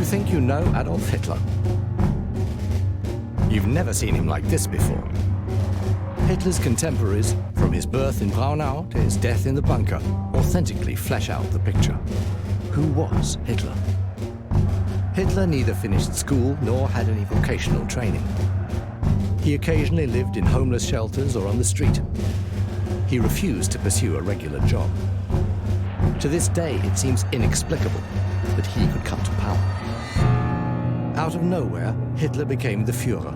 think you know Adolf Hitler. You've never seen him like this before. Hitler's contemporaries, from his birth in Braunau to his death in the bunker, authentically flesh out the picture. Who was Hitler? Hitler neither finished school nor had any vocational training. He occasionally lived in homeless shelters or on the street. He refused to pursue a regular job. To this day, it seems inexplicable that he could come to power. Out of nowhere, Hitler became the Führer,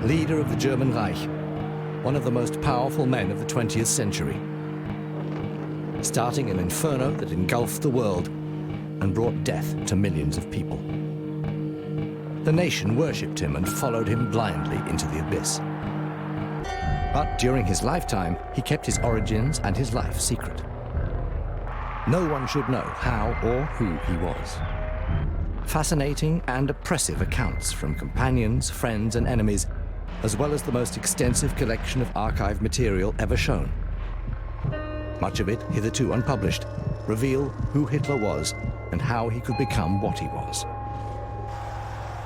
leader of the German Reich, one of the most powerful men of the 20th century, starting an inferno that engulfed the world and brought death to millions of people. The nation worshipped him and followed him blindly into the abyss. But during his lifetime, he kept his origins and his life secret. No one should know how or who he was. Fascinating and oppressive accounts from companions, friends, and enemies, as well as the most extensive collection of archive material ever shown. Much of it, hitherto unpublished, reveal who Hitler was and how he could become what he was: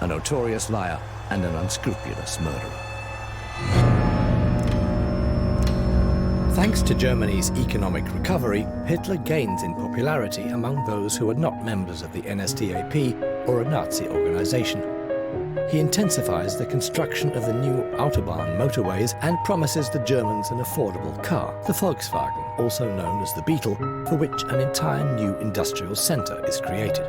a notorious liar and an unscrupulous murderer. Thanks to Germany's economic recovery, Hitler gains in popularity among those who are not members of the NSDAP or a Nazi organization. He intensifies the construction of the new Autobahn motorways and promises the Germans an affordable car, the Volkswagen, also known as the Beetle, for which an entire new industrial center is created.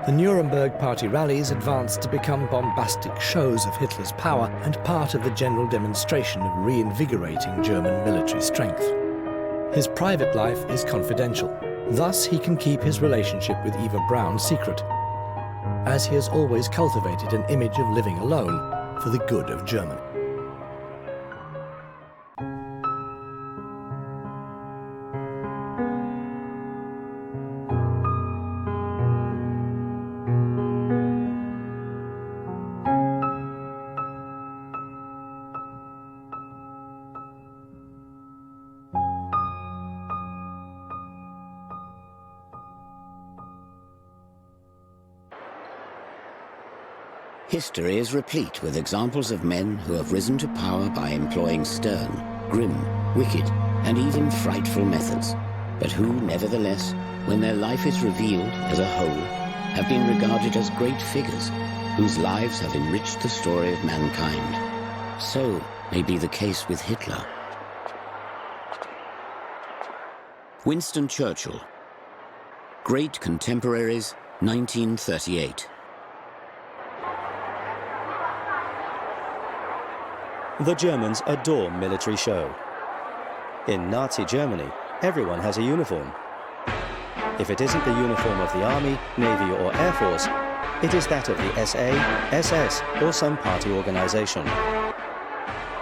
The Nuremberg party rallies advanced to become bombastic shows of Hitler's power and part of the general demonstration of reinvigorating German military strength. His private life is confidential. Thus, he can keep his relationship with Eva Braun secret, as he has always cultivated an image of living alone for the good of Germany. History is replete with examples of men who have risen to power by employing stern, grim, wicked, and even frightful methods, but who, nevertheless, when their life is revealed as a whole, have been regarded as great figures whose lives have enriched the story of mankind. So may be the case with Hitler. Winston Churchill. Great Contemporaries, 1938. The Germans adore military show. In Nazi Germany, everyone has a uniform. If it isn't the uniform of the Army, Navy, or Air Force, it is that of the SA, SS, or some party organization.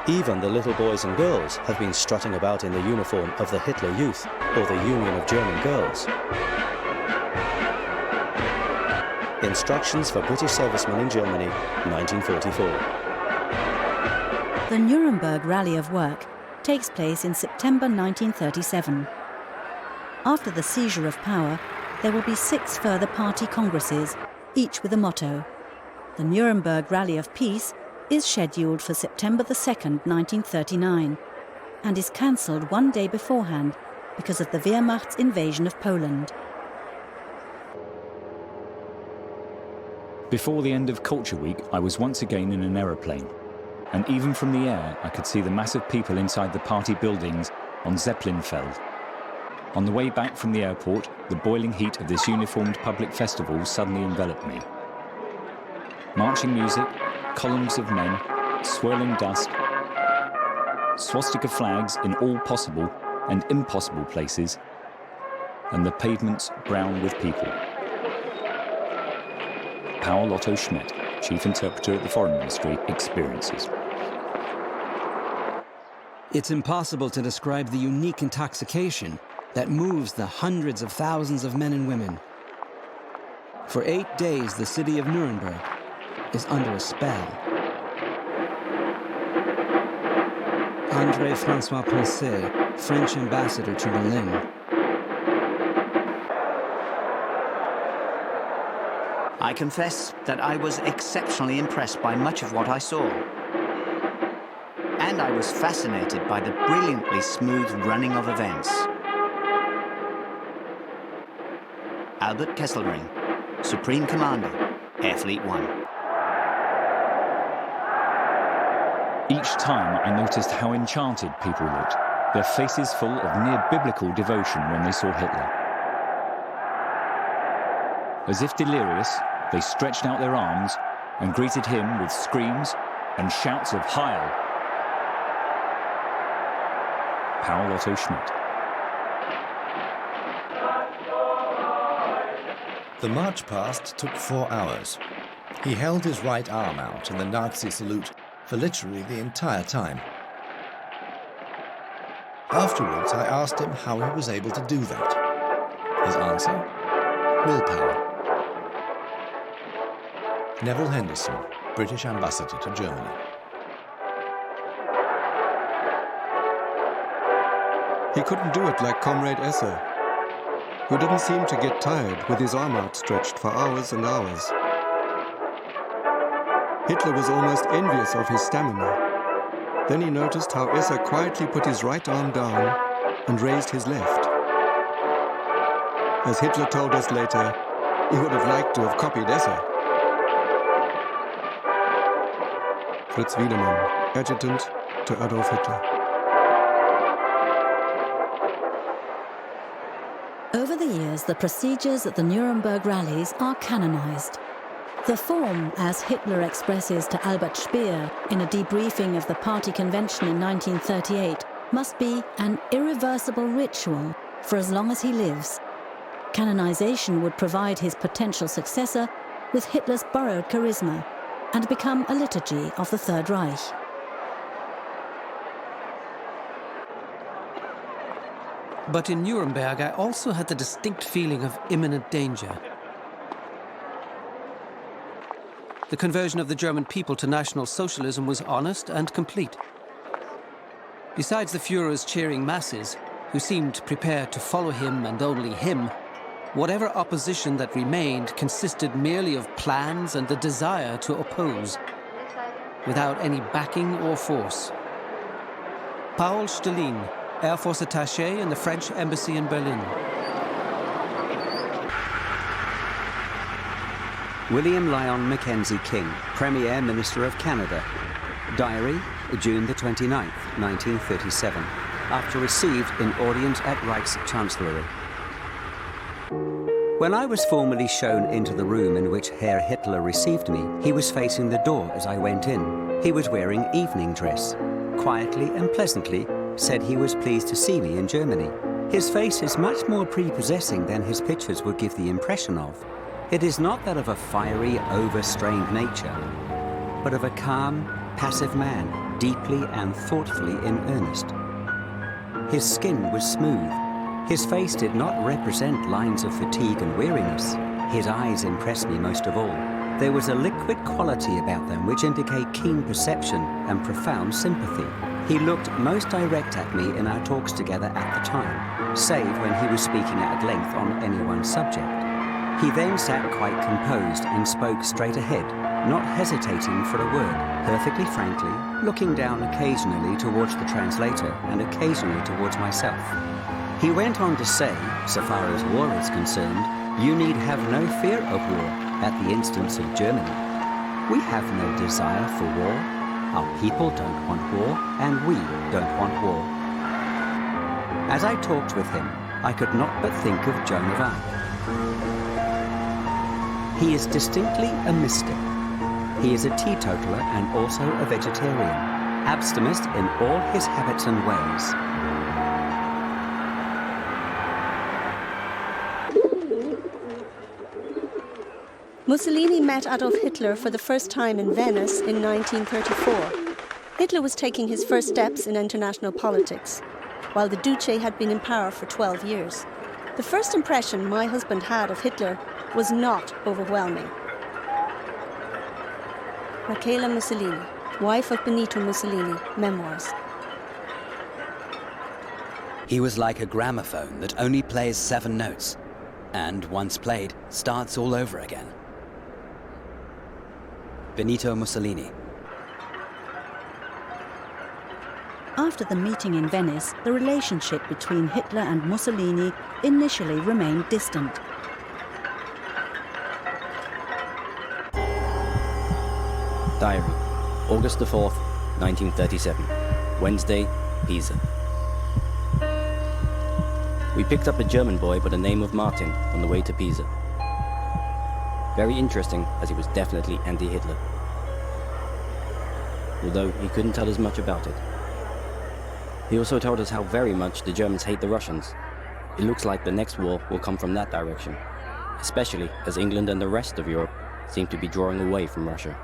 Even the little boys and girls have been strutting about in the uniform of the Hitler Youth or the Union of German Girls. Instructions for British Servicemen in Germany, 1944. The Nuremberg Rally of Work takes place in September 1937. After the seizure of power, there will be 6 further party congresses, each with a motto. The Nuremberg Rally of Peace is scheduled for September 2nd, 1939, and is cancelled one day beforehand because of the Wehrmacht's invasion of Poland. Before the end of Culture Week, I was once again in an aeroplane. And even from the air, I could see the mass of people inside the party buildings on Zeppelinfeld. On the way back from the airport, the boiling heat of this uniformed public festival suddenly enveloped me. Marching music, columns of men, swirling dust, swastika flags in all possible and impossible places, and the pavements brown with people. Paul Otto Schmidt, Chief Interpreter at the Foreign Ministry, experiences. It's impossible to describe the unique intoxication that moves the hundreds of thousands of men and women. For 8 days, the city of Nuremberg is under a spell. André-François Poncet, French ambassador to Berlin. I confess that I was exceptionally impressed by much of what I saw. And I was fascinated by the brilliantly smooth running of events. Albert Kesselring, Supreme Commander, Air Fleet 1. Each time I noticed how enchanted people looked, their faces full of near-biblical devotion when they saw Hitler. As if delirious, they stretched out their arms and greeted him with screams and shouts of Heil. Paul Otto Schmidt. The march past took 4 hours. He held his right arm out in the Nazi salute for literally the entire time. Afterwards, I asked him how he was able to do that. His answer? Willpower. Neville Henderson, British Ambassador to Germany. He couldn't do it like Comrade Esser, who didn't seem to get tired with his arm outstretched for hours and hours. Hitler was almost envious of his stamina. Then he noticed how Esser quietly put his right arm down and raised his left. As Hitler told us later, he would have liked to have copied Esser. Fritz Wiedemann, Adjutant to Adolf Hitler. Over the years, the procedures at the Nuremberg rallies are canonized. The form, as Hitler expresses to Albert Speer in a debriefing of the party convention in 1938, must be an irreversible ritual for as long as he lives. Canonization would provide his potential successor with Hitler's borrowed charisma and become a liturgy of the Third Reich. But in Nuremberg, I also had the distinct feeling of imminent danger. The conversion of the German people to National Socialism was honest and complete. Besides the Führer's cheering masses, who seemed prepared to follow him and only him, whatever opposition that remained consisted merely of plans and the desire to oppose, without any backing or force. Paul Stalin, Air Force Attaché in the French Embassy in Berlin. William Lyon Mackenzie King, Premier Minister of Canada. Diary, June the 29th, 1937. After received in audience at Reichschancellery. When I was formally shown into the room in which Herr Hitler received me, he was facing the door as I went in. He was wearing evening dress. Quietly and pleasantly said he was pleased to see me in Germany. His face is much more prepossessing than his pictures would give the impression of. It is not that of a fiery, overstrained nature, but of a calm, passive man, deeply and thoughtfully in earnest. His skin was smooth. His face did not represent lines of fatigue and weariness. His eyes impressed me most of all. There was a liquid quality about them which indicate keen perception and profound sympathy. He looked most direct at me in our talks together at the time, save when he was speaking at length on any one subject. He then sat quite composed and spoke straight ahead, not hesitating for a word, perfectly frankly, looking down occasionally towards the translator and occasionally towards myself. He went on to say, so far as war is concerned, you need have no fear of war at the instance of Germany. We have no desire for war. Our people don't want war, and we don't want war. As I talked with him, I could not but think of Joan of Arc. He is distinctly a mystic. He is a teetotaler and also a vegetarian, abstemist in all his habits and ways. Mussolini met Adolf Hitler for the first time in Venice in 1934. Hitler was taking his first steps in international politics, while the Duce had been in power for 12 years. The first impression my husband had of Hitler was not overwhelming. Rachela Mussolini, wife of Benito Mussolini, Memoirs. He was like a gramophone that only plays 7 notes, and once played, starts all over again. Benito Mussolini. After the meeting in Venice, the relationship between Hitler and Mussolini initially remained distant. Diary, August the 4th, 1937. Wednesday, Pisa. We picked up a German boy by the name of Martin on the way to Pisa. Very interesting, as he was definitely anti-Hitler. Although he couldn't tell us much about it. He also told us how very much the Germans hate the Russians. It looks like the next war will come from that direction, especially as England and the rest of Europe seem to be drawing away from Russia.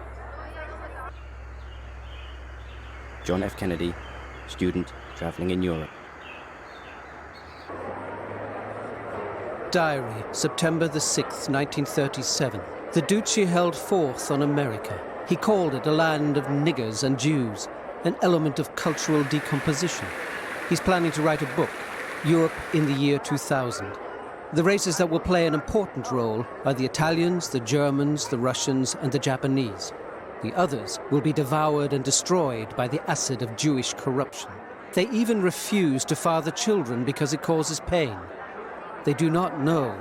John F. Kennedy, student traveling in Europe. Diary, September the 6th, 1937. The Duce held forth on America. He called it a land of niggers and Jews, an element of cultural decomposition. He's planning to write a book, Europe in the year 2000. The races that will play an important role are the Italians, the Germans, the Russians, and the Japanese. The others will be devoured and destroyed by the acid of Jewish corruption. They even refuse to father children because it causes pain. They do not know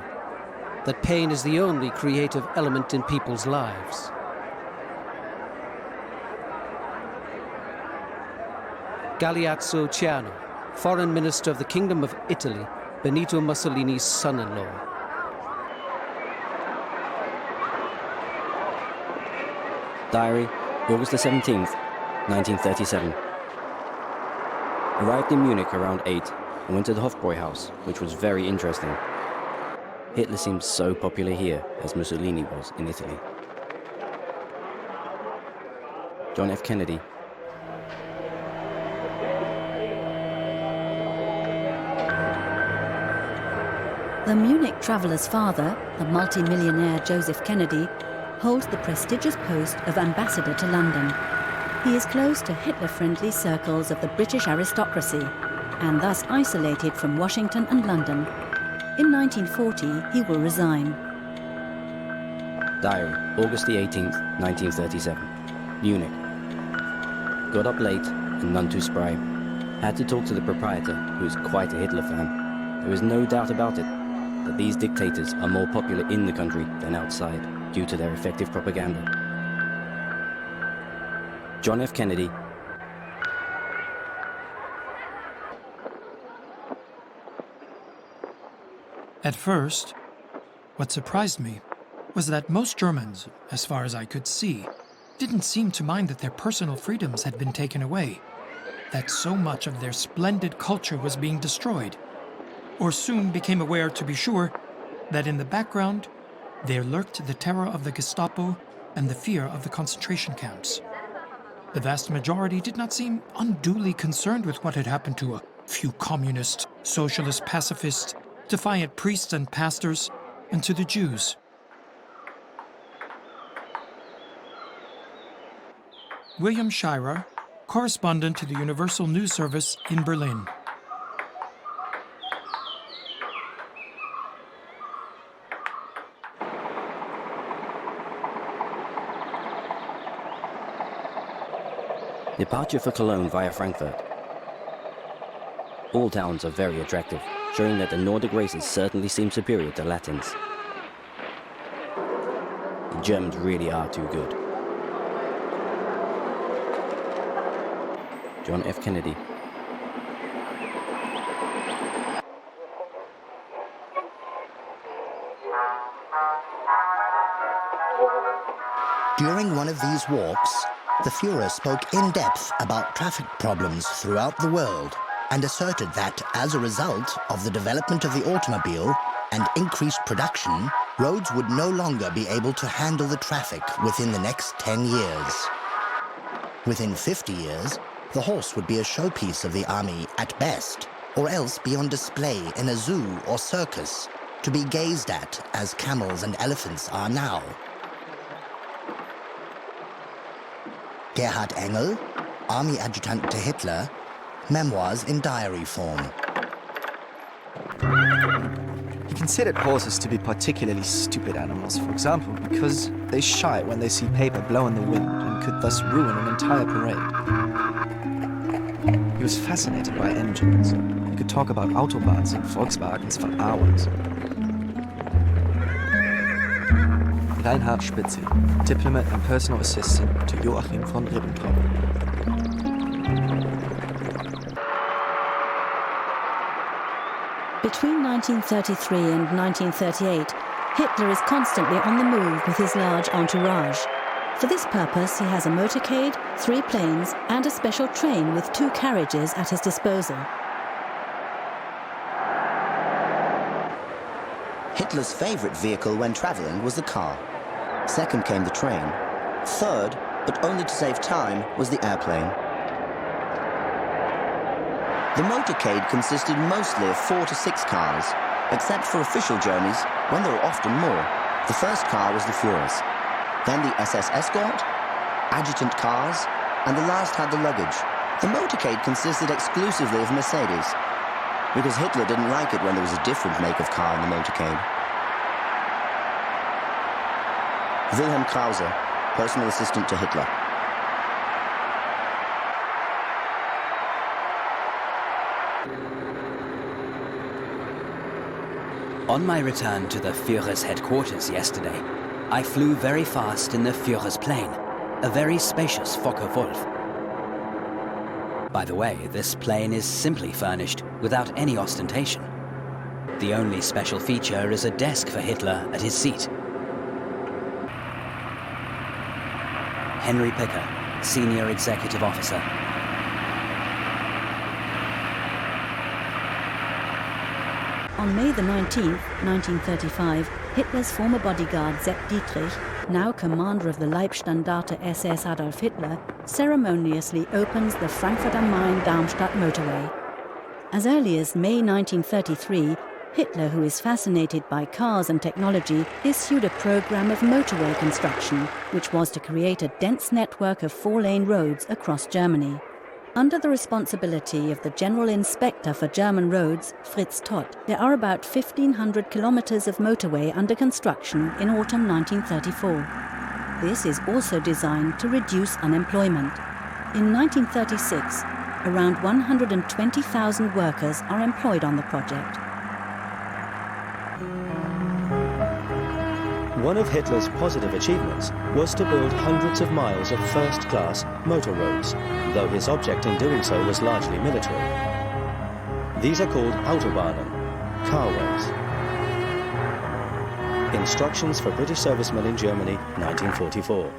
that pain is the only creative element in people's lives. Galeazzo Ciano, Foreign Minister of the Kingdom of Italy, Benito Mussolini's son-in-law. Diary, August the 17th, 1937. Arrived in Munich around 8 and went to the Hofbräuhaus, which was very interesting. Hitler seems so popular here as Mussolini was in Italy. John F. Kennedy. The Munich traveller's father, the multi-millionaire Joseph Kennedy, holds the prestigious post of ambassador to London. He is close to Hitler-friendly circles of the British aristocracy, and thus isolated from Washington and London. In 1940, he will resign. Diary, August the 18th, 1937. Munich. Got up late and none too spry. Had to talk to the proprietor, who is quite a Hitler fan. There is no doubt about it, that these dictators are more popular in the country than outside, due to their effective propaganda. John F. Kennedy. At first, what surprised me was that most Germans, as far as I could see, didn't seem to mind that their personal freedoms had been taken away, that so much of their splendid culture was being destroyed, or soon became aware, to be sure, that in the background there lurked the terror of the Gestapo and the fear of the concentration camps. The vast majority did not seem unduly concerned with what had happened to a few communist, socialist, pacifist, defiant priests and pastors, and to the Jews. William Shirer, correspondent to the Universal News Service in Berlin. Departure for Cologne via Frankfurt. All towns are very attractive, showing that the Nordic races certainly seem superior to Latins. The Germans really are too good. John F. Kennedy. During one of these walks, the Führer spoke in depth about traffic problems throughout the world and asserted that, as a result of the development of the automobile and increased production, roads would no longer be able to handle the traffic within the next 10 years. Within 50 years, the horse would be a showpiece of the army at best, or else be on display in a zoo or circus, to be gazed at as camels and elephants are now. Gerhard Engel, army adjutant to Hitler, memoirs in diary form. He can considered horses to be particularly stupid animals, for example, because they shy when they see paper blow in the wind and could thus ruin an entire parade. He was fascinated by engines. He could talk about Autobahns and Volkswagens for hours. Reinhard Spitzel, diplomat and personal assistant to Joachim von Ribbentrop. Between 1933 and 1938, Hitler is constantly on the move with his large entourage. For this purpose, he has a motorcade, 3 planes, and a special train with 2 carriages at his disposal. Hitler's favourite vehicle when travelling was the car. Second came the train. Third, but only to save time, was the airplane. The motorcade consisted mostly of 4 to 6 cars, except for official journeys, when there were often more. The first car was the Führer's, then the SS escort, adjutant cars, and the last had the luggage. The motorcade consisted exclusively of Mercedes, because Hitler didn't like it when there was a different make of car in the motorcade. Wilhelm Krause, personal assistant to Hitler. On my return to the Führer's headquarters yesterday, I flew very fast in the Führer's plane, a very spacious Focke-Wulf. By the way, this plane is simply furnished without any ostentation. The only special feature is a desk for Hitler at his seat. Henry Picker, Senior Executive Officer. On May the 19th, 1935, Hitler's former bodyguard Sepp Dietrich, now commander of the Leibstandarte SS Adolf Hitler, ceremoniously opens the Frankfurt am Main-Darmstadt motorway. As early as May 1933, Hitler, who is fascinated by cars and technology, issued a program of motorway construction, which was to create a dense network of 4-lane roads across Germany. Under the responsibility of the General Inspector for German Roads, Fritz Todt, there are about 1,500 kilometers of motorway under construction in autumn 1934. This is also designed to reduce unemployment. In 1936, around 120,000 workers are employed on the project. One of Hitler's positive achievements was to build hundreds of miles of first-class motor roads, though his object in doing so was largely military. These are called Autobahnen, carways. Instructions for British servicemen in Germany, 1944.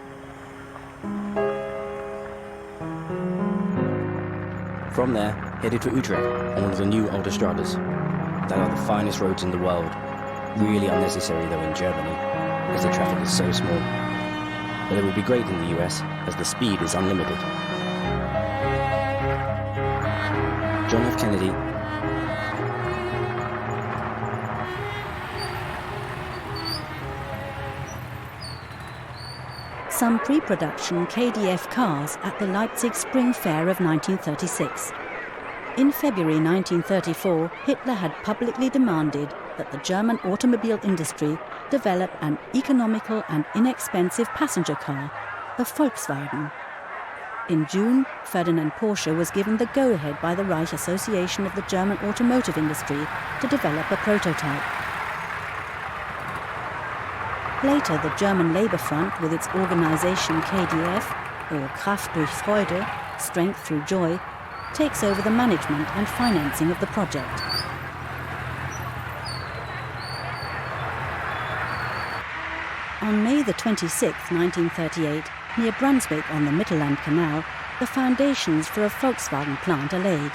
From there, headed to Utrecht on one of the new autostradas. They are the finest roads in the world. Really unnecessary though in Germany, because the traffic is so small. But it would be great in the US, as the speed is unlimited. John F. Kennedy. Some pre-production KDF cars at the Leipzig Spring Fair of 1936. In February 1934, Hitler had publicly demanded that the German automobile industry develop an economical and inexpensive passenger car, the Volkswagen. In June, Ferdinand Porsche was given the go-ahead by the Reich Association of the German Automotive Industry to develop a prototype. Later, the German Labour Front, with its organisation KDF, or Kraft durch Freude, Strength Through Joy, takes over the management and financing of the project. On May the 26th, 1938, near Brunswick on the Mittelland Canal, the foundations for a Volkswagen plant are laid.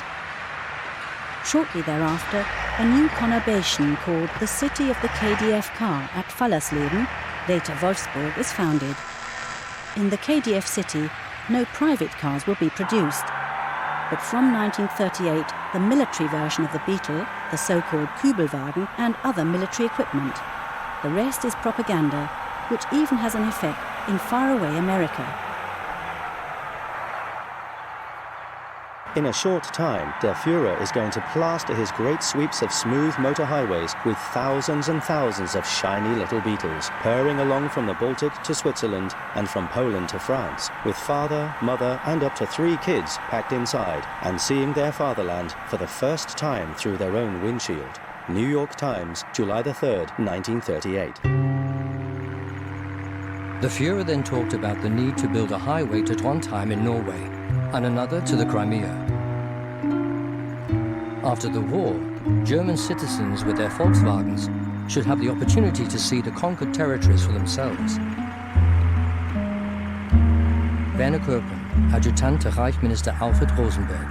Shortly thereafter, a new conurbation called the City of the KDF Car at Fallersleben, later Wolfsburg, is founded. In the KDF city, no private cars will be produced. But from 1938, the military version of the Beetle, the so-called Kübelwagen, and other military equipment. The rest is propaganda, which even has an effect in faraway America. In a short time, der Führer is going to plaster his great sweeps of smooth motor highways with thousands and thousands of shiny little beetles, purring along from the Baltic to Switzerland and from Poland to France, with father, mother, and up to 3 kids packed inside and seeing their fatherland for the first time through their own windshield. New York Times, July the 3rd, 1938. The Führer then talked about the need to build a highway to Trondheim in Norway and another to the Crimea. After the war, German citizens with their Volkswagens should have the opportunity to see the conquered territories for themselves. Werner Köppen, Adjutant to Reichsminister Alfred Rosenberg.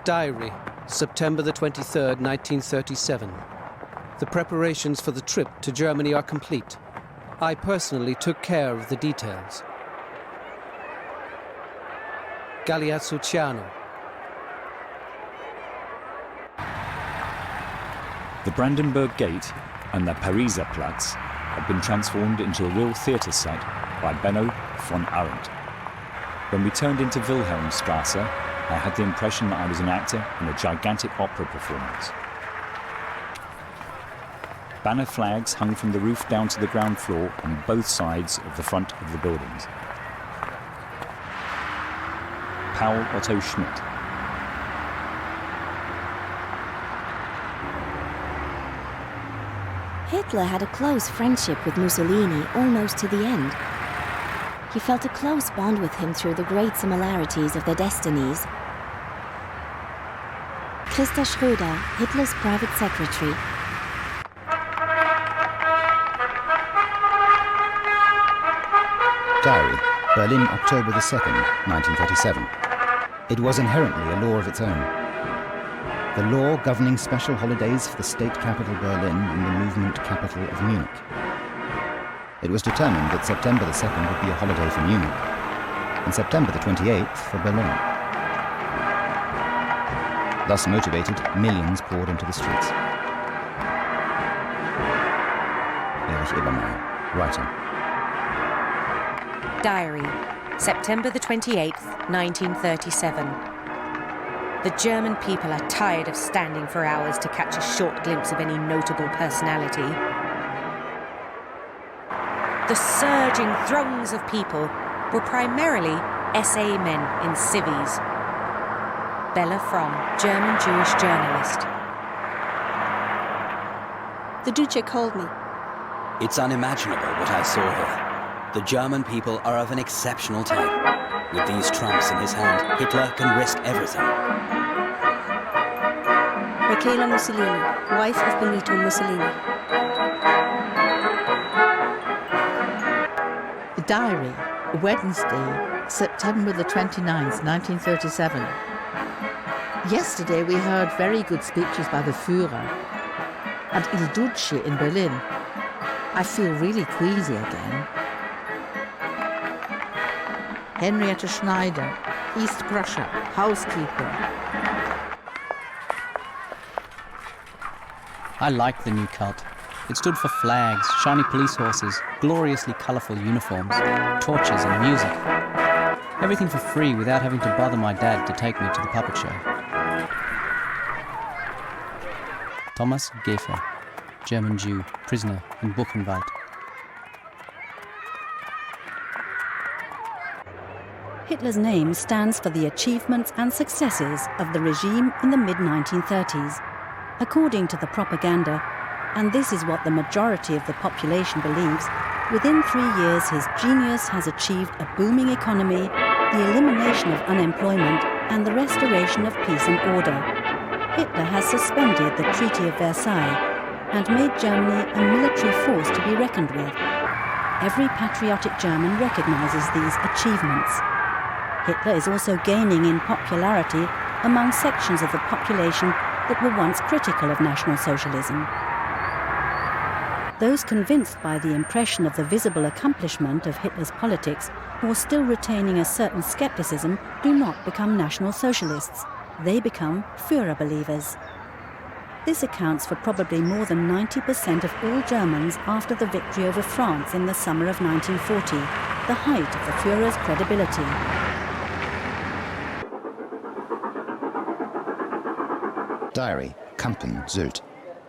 Diary, September the 23rd, 1937. The preparations for the trip to Germany are complete. I personally took care of the details. Galeazzucciano. The Brandenburg Gate and the Pariser Platz had been transformed into a real theatre site by Benno von Arendt. When we turned into Wilhelmstrasse, I had the impression that I was an actor in a gigantic opera performance. Banner flags hung from the roof down to the ground floor on both sides of the front of the buildings. Paul Otto Schmidt. Hitler had a close friendship with Mussolini almost to the end. He felt a close bond with him through the great similarities of their destinies. Christa Schröder, Hitler's private secretary. Diary, Berlin, October the 2nd, 1937. It was inherently a law of its own. The law governing special holidays for the state capital Berlin and the movement capital of Munich. It was determined that September the 2nd would be a holiday for Munich, and September the 28th for Berlin. Thus motivated, millions poured into the streets. Erich Ebermeier, writer. Diary, September the 28th, 1937. The German people are tired of standing for hours to catch a short glimpse of any notable personality. The surging throngs of people were primarily SA men in civvies. Bella Fromm, German Jewish journalist. The Duce called me. It's unimaginable what I saw here. The German people are of an exceptional type. With these trumps in his hand, Hitler can risk everything. Michaela Mussolini, wife of Benito Mussolini. Diary, Wednesday, September the 29th, 1937. Yesterday we heard very good speeches by the Führer and Il Duce in Berlin. I feel really queasy again. Henrietta Schneider, East Prussia, housekeeper. I liked the new cult. It stood for flags, shiny police horses, gloriously colourful uniforms, torches and music. Everything for free without having to bother my dad to take me to the puppet show. Thomas Geffer, German Jew, prisoner in Buchenwald. Hitler's name stands for the achievements and successes of the regime in the mid-1930s. According to the propaganda, and this is what the majority of the population believes, within 3 years his genius has achieved a booming economy, the elimination of unemployment, and the restoration of peace and order. Hitler has suspended the Treaty of Versailles and made Germany a military force to be reckoned with. Every patriotic German recognizes these achievements. Hitler is also gaining in popularity among sections of the population that were once critical of National Socialism. Those convinced by the impression of the visible accomplishment of Hitler's politics or still retaining a certain skepticism do not become National Socialists. They become Führer believers. This accounts for probably more than 90% of all Germans after the victory over France in the summer of 1940. the height of the Führer's credibility. Diary, Kampen, Sylt,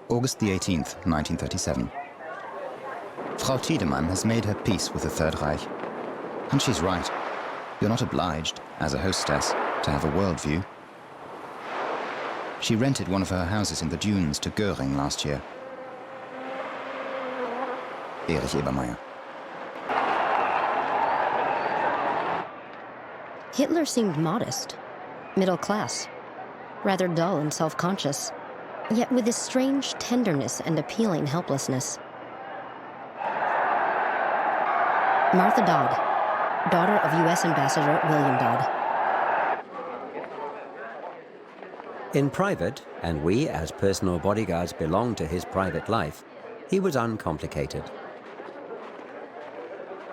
August the 18th, 1937. Frau Tiedemann has made her peace with the Third Reich. And she's right. You're not obliged, as a hostess, to have a worldview. She rented one of her houses in the dunes to Göring last year. Erich Ebermeier. Hitler seemed modest, middle class, rather dull and self-conscious, yet with a strange tenderness and appealing helplessness. Martha Dodd, daughter of U.S. Ambassador William Dodd. In private, and we as personal bodyguards belonged to his private life, he was uncomplicated.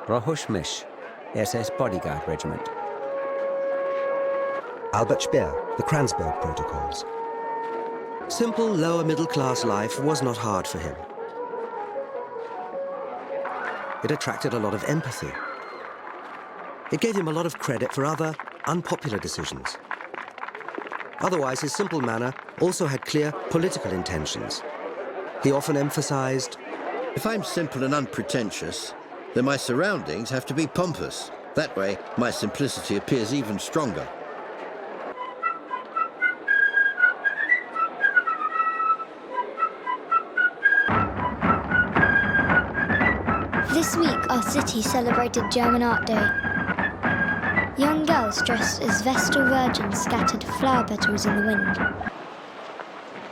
Rohush-Mish, SS Bodyguard Regiment. Albert Speer, the Kranzberg Protocols. Simple lower middle class life was not hard for him. It attracted a lot of empathy. It gave him a lot of credit for other unpopular decisions. Otherwise, his simple manner also had clear political intentions. He often emphasized, if I'm simple and unpretentious, then my surroundings have to be pompous. That way, my simplicity appears even stronger. This week, our city celebrated German Art Day. Young girls dressed as Vestal Virgins scattered flower petals in the wind.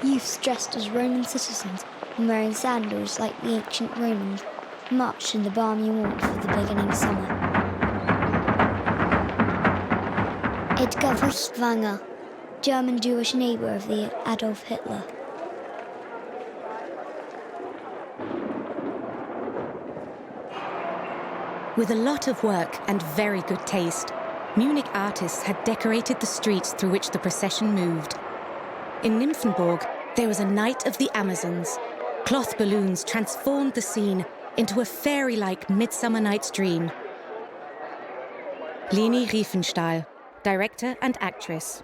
Youths dressed as Roman citizens and wearing sandals like the ancient Romans marched in the balmy warmth of the beginning summer. Edgar Volkswagen, German Jewish neighbour of the Adolf Hitler. With a lot of work and very good taste, Munich artists had decorated the streets through which the procession moved. In Nymphenburg, there was a Night of the Amazons. Cloth balloons transformed the scene into a fairy-like Midsummer Night's Dream. Leni Riefenstahl, director and actress.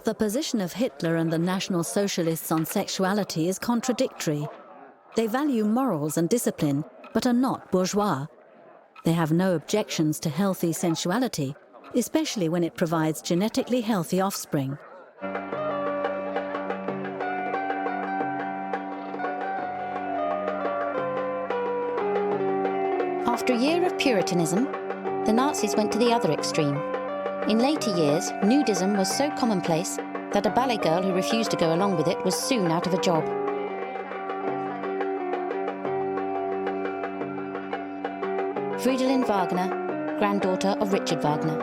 The position of Hitler and the National Socialists on sexuality is contradictory. They value morals and discipline, but are not bourgeois. They have no objections to healthy sensuality, especially when it provides genetically healthy offspring. After a year of Puritanism, the Nazis went to the other extreme. In later years, nudism was so commonplace that a ballet girl who refused to go along with it was soon out of a job. Fridolin Wagner, granddaughter of Richard Wagner.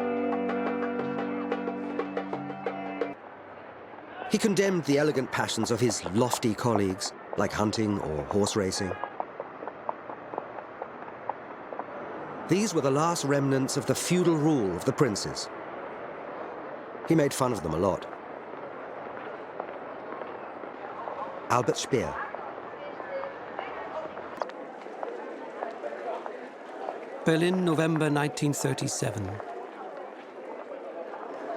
He condemned the elegant passions of his lofty colleagues, like hunting or horse racing. These were the last remnants of the feudal rule of the princes. He made fun of them a lot. Albert Speer. Berlin, November 1937.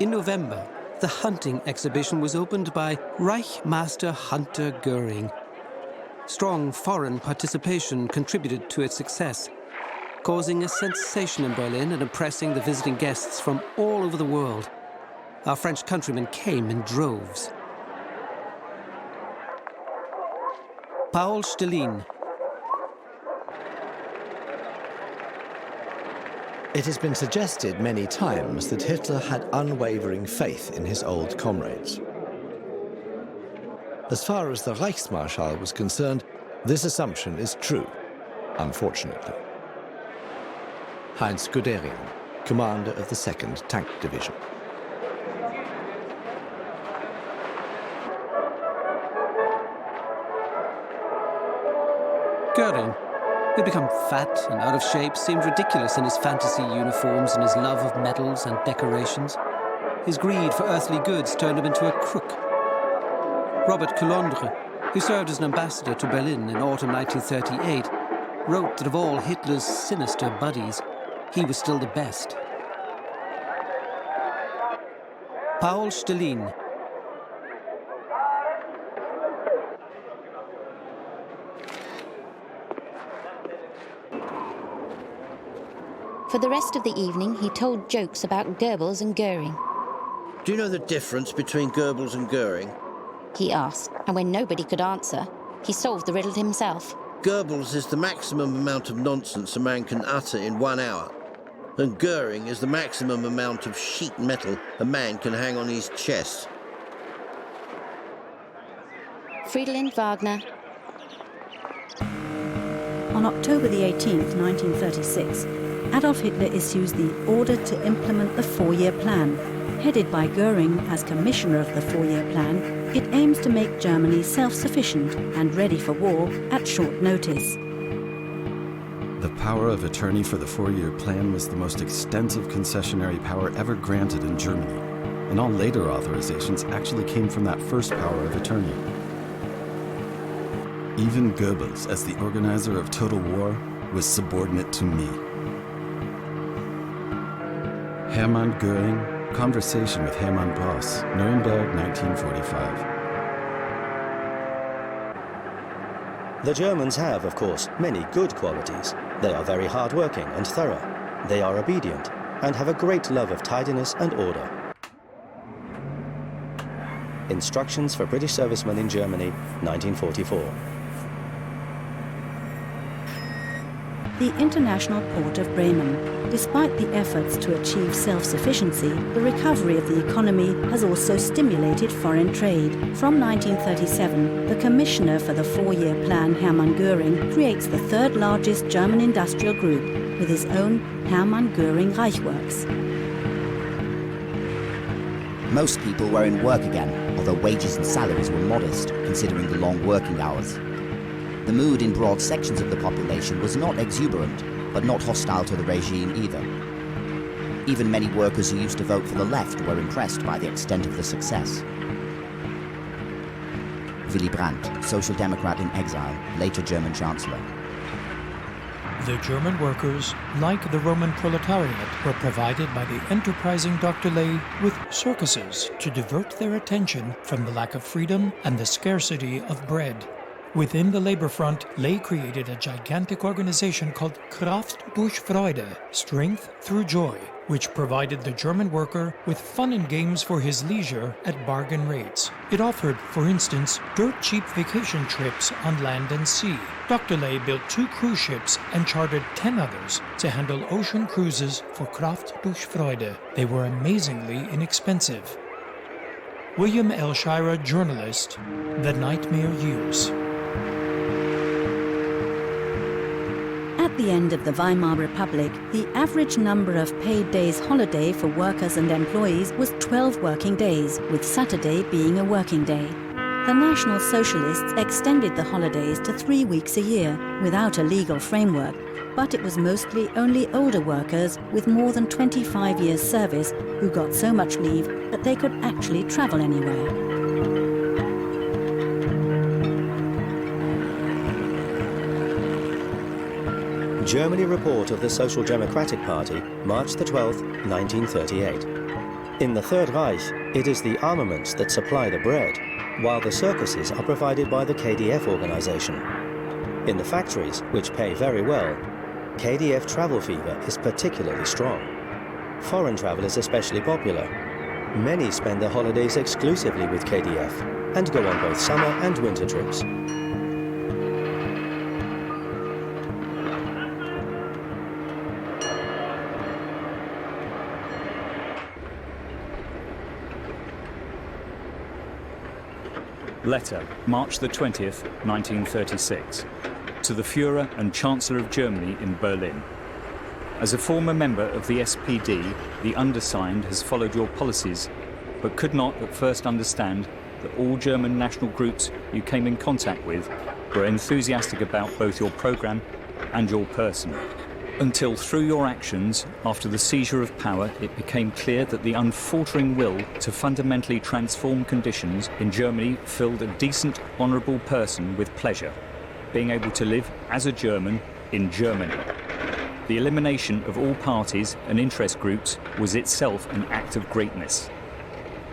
In November, the hunting exhibition was opened by Reichsmaster Hunter Göring. Strong foreign participation contributed to its success, causing a sensation in Berlin and impressing the visiting guests from all over the world. Our French countrymen came in droves. Paul Stelin. It has been suggested many times that Hitler had unwavering faith in his old comrades. As far as the Reichsmarschall was concerned, this assumption is true, unfortunately. Heinz Guderian, commander of the 2nd Tank Division. Goering, who'd become fat and out of shape, seemed ridiculous in his fantasy uniforms and his love of medals and decorations. His greed for earthly goods turned him into a crook. Robert Coulondre, who served as an ambassador to Berlin in autumn 1938, wrote that of all Hitler's sinister buddies, he was still the best. Paul Stalin. For the rest of the evening, he told jokes about Goebbels and Goering. Do you know the difference between Goebbels and Goering? He asked, and when nobody could answer, he solved the riddle himself. Goebbels is the maximum amount of nonsense a man can utter in 1 hour, and Goering is the maximum amount of sheet metal a man can hang on his chest. Fridolin Wagner. On October the 18th, 1936, Adolf Hitler issues the Order to Implement the Four-Year Plan. Headed by Goering as commissioner of the Four-Year Plan, it aims to make Germany self-sufficient and ready for war at short notice. The power of attorney for the Four-Year Plan was the most extensive concessionary power ever granted in Germany, and all later authorizations actually came from that first power of attorney. Even Goebbels, as the organizer of total war, was subordinate to me. Hermann Göring, Conversation with Hermann Bross, Nuremberg, 1945. The Germans have, of course, many good qualities. They are very hard-working and thorough. They are obedient and have a great love of tidiness and order. Instructions for British servicemen in Germany, 1944. The international port of Bremen. Despite the efforts to achieve self-sufficiency, the recovery of the economy has also stimulated foreign trade. From 1937, the commissioner for the Four-Year Plan, Hermann Göring, creates the third largest German industrial group with his own Hermann Göring Reichsworks. Most people were in work again, although wages and salaries were modest, considering the long working hours. The mood in broad sections of the population was not exuberant, but not hostile to the regime either. Even many workers who used to vote for the left were impressed by the extent of the success. Willy Brandt, Social Democrat in exile, later German Chancellor. The German workers, like the Roman proletariat, were provided by the enterprising Dr. Ley with circuses to divert their attention from the lack of freedom and the scarcity of bread. Within the labor front, Ley created a gigantic organization called Kraft durch Freude, Strength Through Joy, which provided the German worker with fun and games for his leisure at bargain rates. It offered, for instance, dirt-cheap vacation trips on land and sea. Dr. Ley built 2 cruise ships and chartered 10 others to handle ocean cruises for Kraft durch Freude. They were amazingly inexpensive. William L. Shirer, journalist, The Nightmare Years. At the end of the Weimar Republic, the average number of paid days holiday for workers and employees was 12 working days, with Saturday being a working day. The National Socialists extended the holidays to 3 weeks a year, without a legal framework, but it was mostly only older workers with more than 25 years' service who got so much leave that they could actually travel anywhere. Germany report of the Social Democratic Party, March the 12th, 1938. In the Third Reich, it is the armaments that supply the bread, while the circuses are provided by the KDF organization. In the factories, which pay very well, KDF travel fever is particularly strong. Foreign travel is especially popular. Many spend their holidays exclusively with KDF and go on both summer and winter trips. Letter, March the 20th, 1936. To the Führer and Chancellor of Germany in Berlin. As a former member of the SPD, the undersigned has followed your policies, but could not at first understand that all German national groups you came in contact with were enthusiastic about both your program and your person. Until through your actions, after the seizure of power, it became clear that the unfaltering will to fundamentally transform conditions in Germany filled a decent, honourable person with pleasure, being able to live as a German in Germany. The elimination of all parties and interest groups was itself an act of greatness.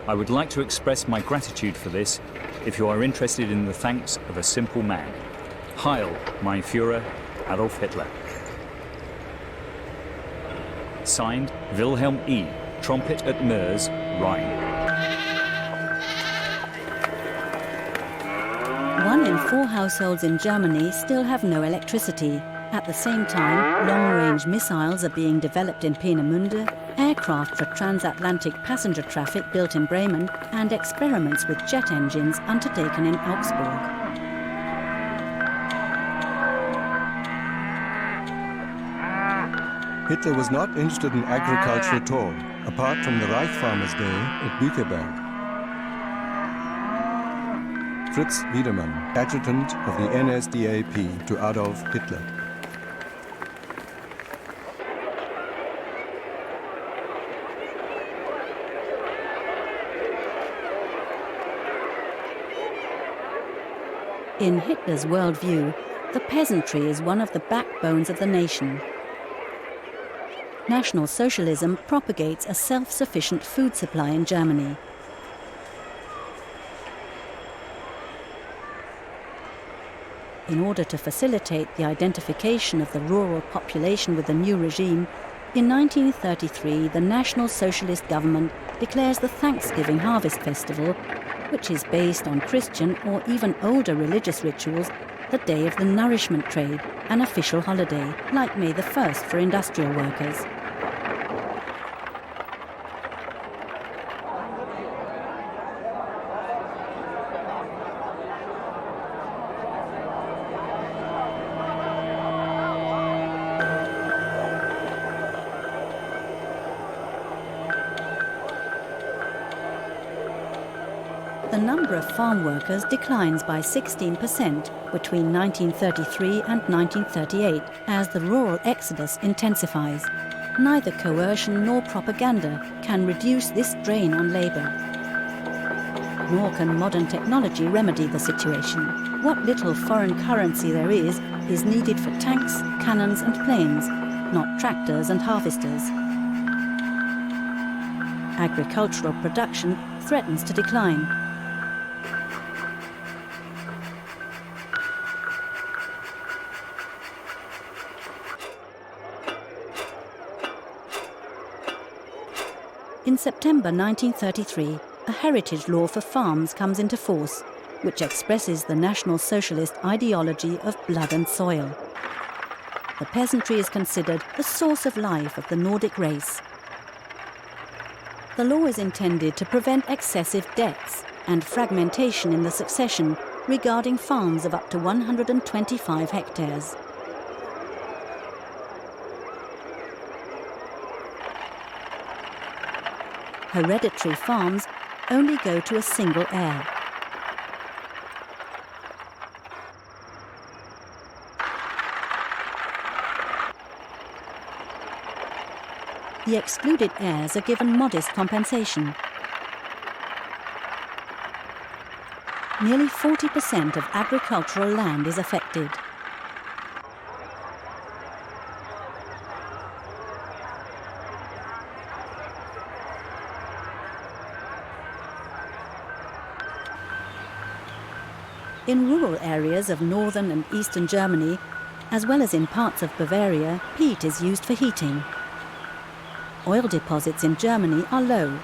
I would like to express my gratitude for this if you are interested in the thanks of a simple man. Heil, mein Führer, Adolf Hitler. Signed, Wilhelm E., Trumpet at Meurs, Rhine. 1 in 4 households in Germany still have no electricity. At the same time, long-range missiles are being developed in Peenemünde, aircraft for transatlantic passenger traffic built in Bremen, and experiments with jet engines undertaken in Augsburg. Hitler was not interested in agriculture at all, apart from the Reich Farmers' Day at Bücherberg. Fritz Wiedemann, adjutant of the NSDAP to Adolf Hitler. In Hitler's worldview, the peasantry is one of the backbones of the nation. National Socialism propagates a self-sufficient food supply in Germany. In order to facilitate the identification of the rural population with the new regime, in 1933 the National Socialist government declares the Thanksgiving Harvest Festival, which is based on Christian or even older religious rituals, the day of the nourishment trade, an official holiday, like May the 1st for industrial workers. The number of farm workers declines by 16% between 1933 and 1938 as the rural exodus intensifies. Neither coercion nor propaganda can reduce this drain on labour. Nor can modern technology remedy the situation. What little foreign currency there is needed for tanks, cannons and planes, not tractors and harvesters. Agricultural production threatens to decline. In September 1933, a heritage law for farms comes into force, which expresses the National Socialist ideology of blood and soil. The peasantry is considered the source of life of the Nordic race. The law is intended to prevent excessive debts and fragmentation in the succession regarding farms of up to 125 hectares. Hereditary farms only go to a single heir. The excluded heirs are given modest compensation. Nearly 40% of agricultural land is affected. In rural areas of northern and eastern Germany, as well as in parts of Bavaria, peat is used for heating. Oil deposits in Germany are low.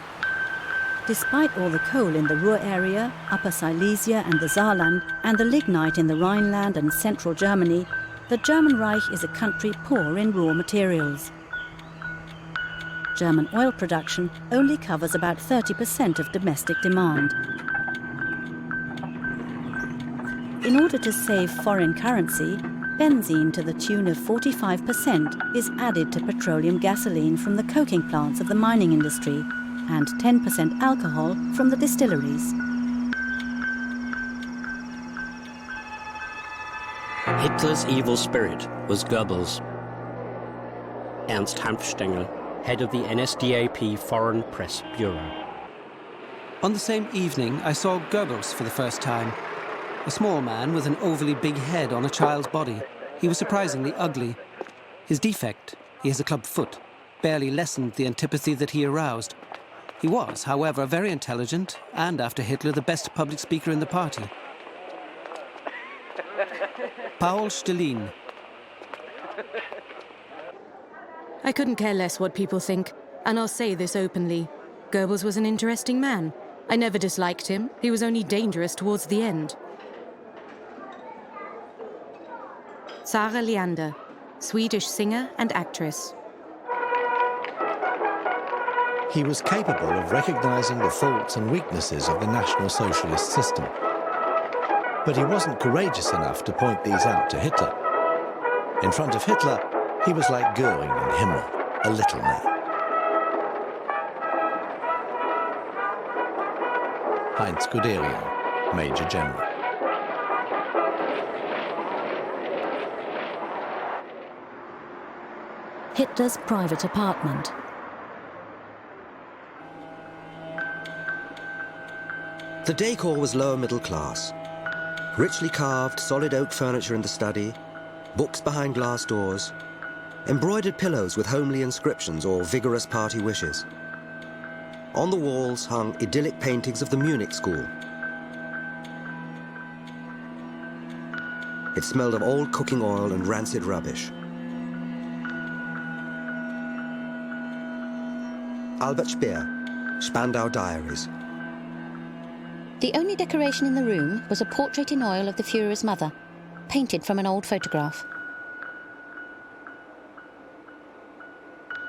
Despite all the coal in the Ruhr area, Upper Silesia and the Saarland, and the lignite in the Rhineland and central Germany, the German Reich is a country poor in raw materials. German oil production only covers about 30% of domestic demand. In order to save foreign currency, benzene to the tune of 45% is added to petroleum gasoline from the coking plants of the mining industry and 10% alcohol from the distilleries. Hitler's evil spirit was Goebbels. Ernst Hanfstengel, head of the NSDAP Foreign Press Bureau. On the same evening, I saw Goebbels for the first time. A small man with an overly big head on a child's body. He was surprisingly ugly. His defect, he has a club foot, barely lessened the antipathy that he aroused. He was, however, very intelligent, and after Hitler, the best public speaker in the party. Paul Stalin. I couldn't care less what people think, and I'll say this openly. Goebbels was an interesting man. I never disliked him. He was only dangerous towards the end. Sarah Leander, Swedish singer and actress. He was capable of recognizing the faults and weaknesses of the National Socialist system. But he wasn't courageous enough to point these out to Hitler. In front of Hitler, he was like Göring and Himmler, a little man. Heinz Guderian, Major General. Hitler's private apartment. The decor was lower middle class. Richly carved, solid oak furniture in the study, books behind glass doors, embroidered pillows with homely inscriptions or vigorous party wishes. On the walls hung idyllic paintings of the Munich school. It smelled of old cooking oil and rancid rubbish. Albert Speer, Spandau Diaries. The only decoration in the room was a portrait in oil of the Führer's mother, painted from an old photograph.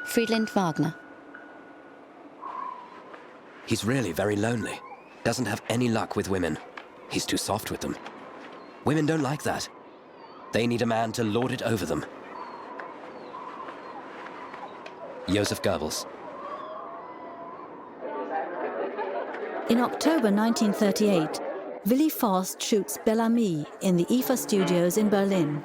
Friedland Wagner. He's really very lonely. Doesn't have any luck with women. He's too soft with them. Women don't like that. They need a man to lord it over them. Joseph Goebbels. In October 1938, Willy Forst shoots Bel Ami in the Eva Studios in Berlin.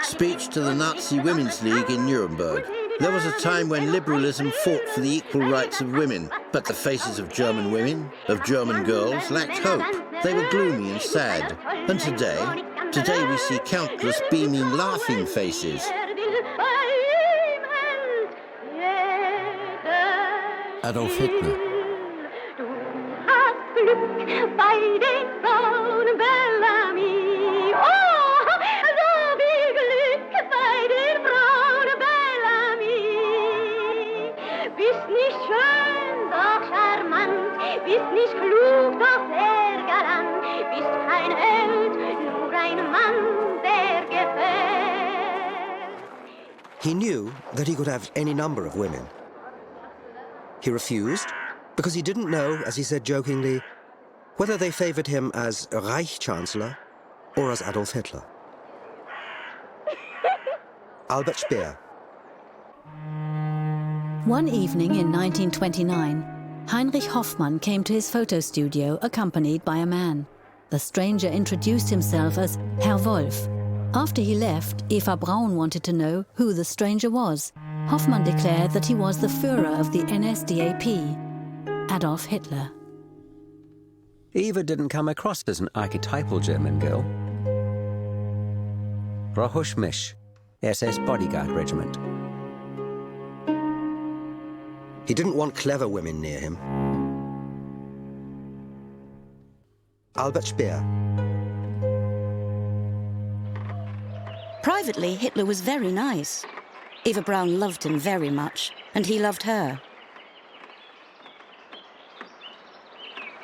Speech to the Nazi Women's League in Nuremberg. There was a time when liberalism fought for the equal rights of women, but the faces of German women, of German girls, lacked hope. They were gloomy and sad. And today we see countless beaming, laughing faces. Adolf Hitler. He knew that he could have any number of women. He refused because he didn't know, as he said jokingly, whether they favored him as a Reich Chancellor or as Adolf Hitler. Albert Speer. One evening in 1929, Heinrich Hoffmann came to his photo studio accompanied by a man. The stranger introduced himself as Herr Wolf. After he left, Eva Braun wanted to know who the stranger was. Hoffmann declared that he was the Führer of the NSDAP, Adolf Hitler. Eva didn't come across as an archetypal German girl. Rohush Misch, SS Bodyguard Regiment. He didn't want clever women near him. Albert Speer. Privately, Hitler was very nice. Eva Braun loved him very much, and he loved her.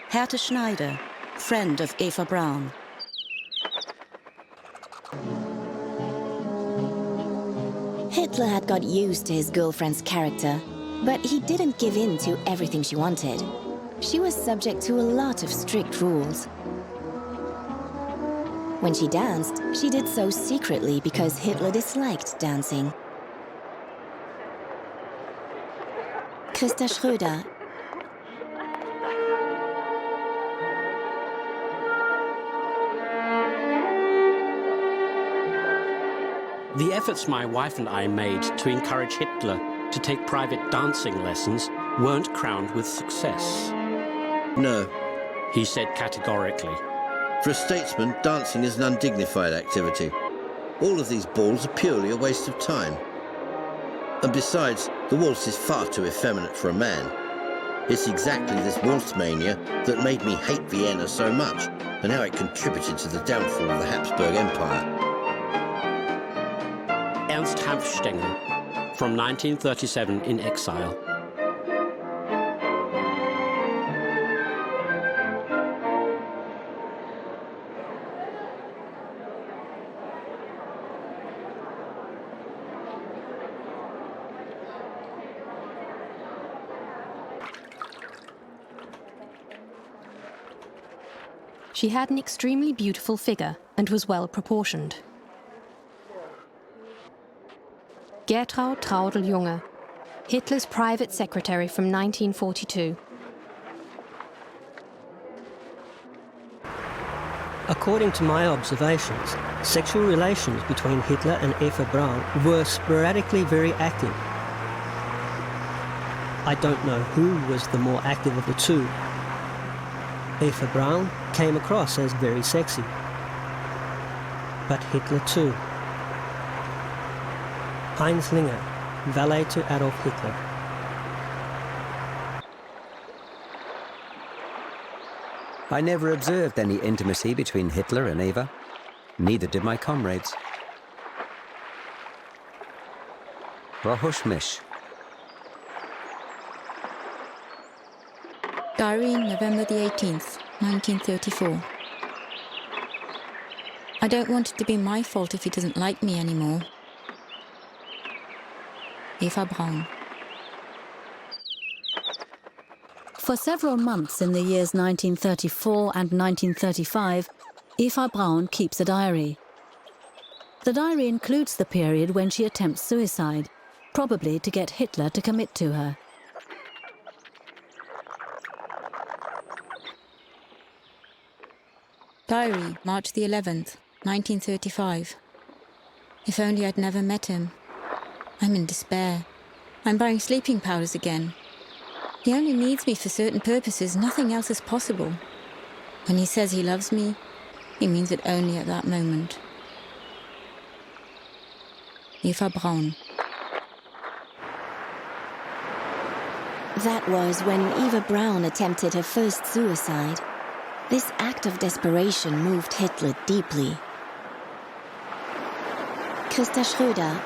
Hertha Schneider, friend of Eva Braun. Hitler had got used to his girlfriend's character, but he didn't give in to everything she wanted. She was subject to a lot of strict rules. When she danced, she did so secretly because Hitler disliked dancing. Christa Schröder. The efforts my wife and I made to encourage Hitler to take private dancing lessons weren't crowned with success. No, he said categorically. For a statesman, dancing is an undignified activity. All of these balls are purely a waste of time. And besides, the waltz is far too effeminate for a man. It's exactly this waltz mania that made me hate Vienna so much, and how it contributed to the downfall of the Habsburg Empire. Ernst Hanfstaengl, from 1937 in exile. She had an extremely beautiful figure and was well proportioned. Gertraud Traudl-Junge, Hitler's private secretary from 1942. According to my observations, sexual relations between Hitler and Eva Braun were sporadically very active. I don't know who was the more active of the two. Eva Braun came across as very sexy, but Hitler too. Heinz Linger, valet to Adolf Hitler. I never observed any intimacy between Hitler and Eva. Neither did my comrades. Rohush Mish. Diary, November the 18th, 1934. I don't want it to be my fault if he doesn't like me anymore. Eva Braun. For several months in the years 1934 and 1935, Eva Braun keeps a diary. The diary includes the period when she attempts suicide, probably to get Hitler to commit to her. Diary, March the 11th, 1935. If only I'd never met him. I'm in despair. I'm buying sleeping powders again. He only needs me for certain purposes, nothing else is possible. When he says he loves me, he means it only at that moment. Eva Braun. That was when Eva Braun attempted her first suicide. This act of desperation moved Hitler deeply. Christa Schröder.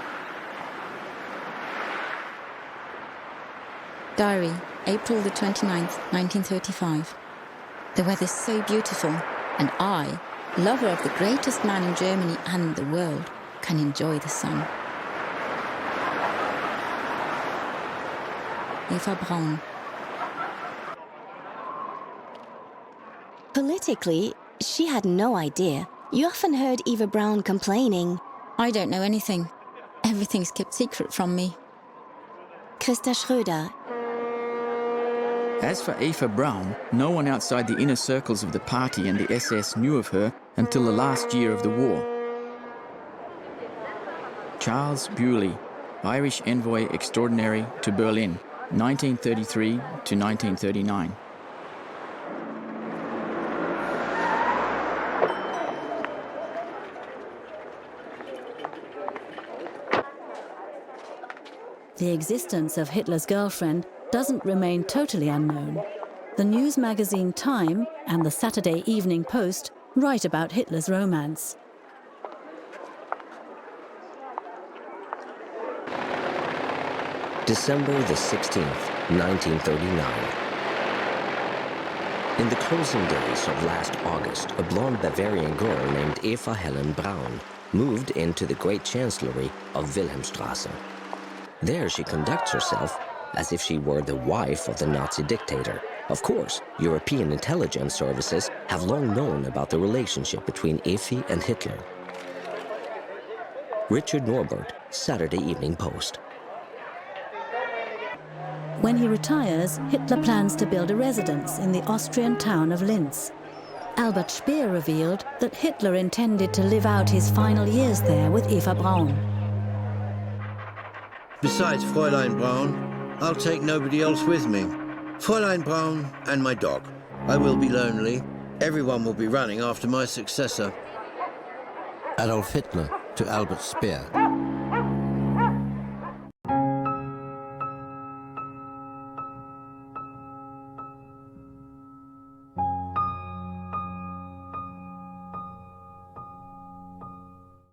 Diary, April the 29th, 1935. The weather's so beautiful, and I, lover of the greatest man in Germany and the world, can enjoy the sun. Eva Braun. Politically, she had no idea. You often heard Eva Braun complaining. I don't know anything. Everything's kept secret from me. Christa Schröder. As for Eva Braun, no one outside the inner circles of the party and the SS knew of her until the last year of the war. Charles Bewley, Irish Envoy Extraordinary to Berlin, 1933 to 1939. The existence of Hitler's girlfriend doesn't remain totally unknown. The news magazine Time and the Saturday Evening Post write about Hitler's romance. December the 16th, 1939. In the closing days of last August, a blonde Bavarian girl named Eva Helen Braun moved into the Great Chancellery of Wilhelmstrasse. There she conducts herself as if she were the wife of the Nazi dictator. Of course, European intelligence services have long known about the relationship between Effie and Hitler. Richard Norbert, Saturday Evening Post. When he retires, Hitler plans to build a residence in the Austrian town of Linz. Albert Speer revealed that Hitler intended to live out his final years there with Eva Braun. Besides Fräulein Braun, I'll take nobody else with me. Fräulein Braun and my dog. I will be lonely. Everyone will be running after my successor. Adolf Hitler to Albert Speer.